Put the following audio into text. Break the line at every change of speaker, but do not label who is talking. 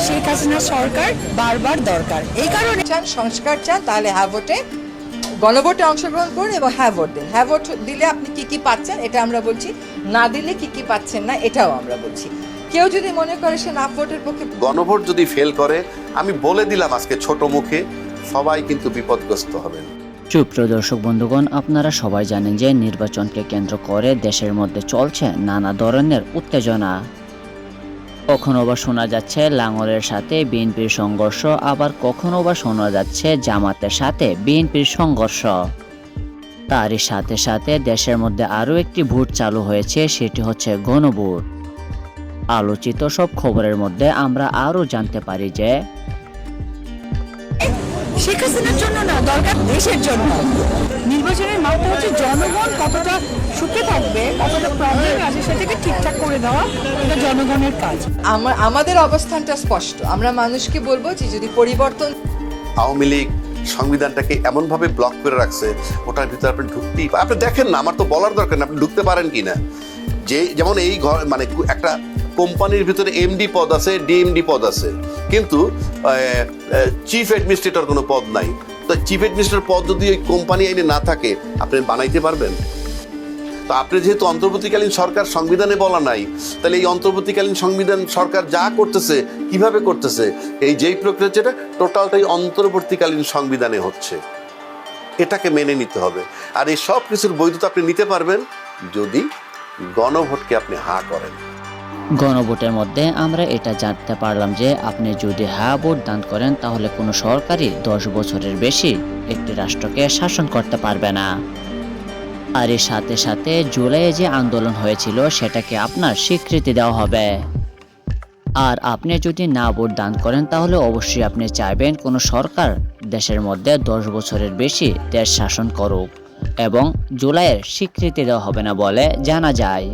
শেখ হাসিনা সরকার বারবার দরকার। এই কারণে
চান সংস্কার চান তাহলে হ্যাঁ ভোটে গণভোটে অংশগ্রহণ করুন এবং হ্যাঁ ভোট দিন। হ্যাঁ ভোট দিলে আপনি কি কি পাচ্ছেন এটা আমরা বলছি, না দিলে কি কি পাচ্ছেন না এটাও আমরা বলছি। কেউ যদি মনে করে সে না ভোটের পক্ষে,
গণভোট যদি ফেল করে, আমি বলে দিলাম আজকে ছোট মুখে, সবাই কিন্তু বিপদগ্রস্ত হবেন।
সুপ্রিয় দর্শক বন্ধুগণ, আপনারা সবাই জানেন যে নির্বাচনকে কেন্দ্র করে দেশের মধ্যে চলছে নানা ধরনের উত্তেজনা। কখনো বা শোনা যাচ্ছে লাঙ্গলের সাথে বিএনপির সংঘর্ষ, আবার কখনো বা শোনা যাচ্ছে জামাতের সাথে বিএনপির সংঘর্ষ। তারই সাথে সাথে দেশের মধ্যে আরও একটি ভোট চালু হয়েছে, সেটি হচ্ছে গণভোট। আলোচিত সব খবরের মধ্যে আমরা আরও জানতে পারি যে
শেখ হাসিনার জন্য না, দরকার দেশের জন্য। নির্বাচনের মাত্রা হচ্ছে জনগণ কতটা সুখে থাকবে, কতটা প্রবলেম আছে সেটাকে ঠিকঠাক করে দেওয়া, এটা জনগণের কাজ।
আমাদের অবস্থানটা স্পষ্ট। আমরা মানুষকে বলবো যে যদি পরিবর্তন,
আওয়ামী লীগ সংবিধানটাকে এমনভাবে ব্লক করে রাখছে, ওটার ভিতরে আপনি ঢুকতেই, আপনি দেখেন না, আমার তো বলার দরকার না, আপনি ঢুকতে পারেন কিনা। যেমন এই ঘর মানে একটা কোম্পানির ভিতরে এমডি পদ আছে, ডিএমডি পদ আছে, কিন্তু চিফ অ্যাডমিনিস্ট্রেটর কোনো পদ নাই। তো চিফ অ্যাডমিনিস্ট্রেটর পদ যদি ওই কোম্পানি আইনে না থাকে, আপনি বানাইতে পারবেন? তো আপনি যেহেতু অন্তর্বর্তীকালীন সরকার সংবিধানে বলা নাই, তাহলে এই অন্তর্বর্তীকালীন সংবিধান সরকার যা করতেছে কিভাবে করতেছে, এই যেই প্রক্রিয়া যেটা টোটালটাই অন্তর্বর্তীকালীন সংবিধানে হচ্ছে, এটাকে মেনে নিতে হবে। আর এই সব কিছুর বৈধতা আপনি নিতে পারবেন যদি গণভোটকে আপনি হ্যাঁ করেন।
গণভোটের মধ্যে আমরা এটা জানতে পারলাম যে আপনি যদি হ্যাঁ ভোট দান করেন তাহলে কোনো সরকারই 10 বছরের বেশি একটি রাষ্ট্রকে শাসন করতে পারবে না। আর এর সাথে সাথে জুলাইয়ে যে আন্দোলন হয়েছিল সেটাকে আপনার স্বীকৃতি দেওয়া হবে। আর আপনি যদি না ভোট দান করেন তাহলে অবশ্যই আপনি চাইবেন কোনো সরকার দেশের মধ্যে 10 বছরের বেশি দেশ শাসন করুক, এবং জুলাইয়ের স্বীকৃতি দেওয়া হবে না বলে জানা যায়।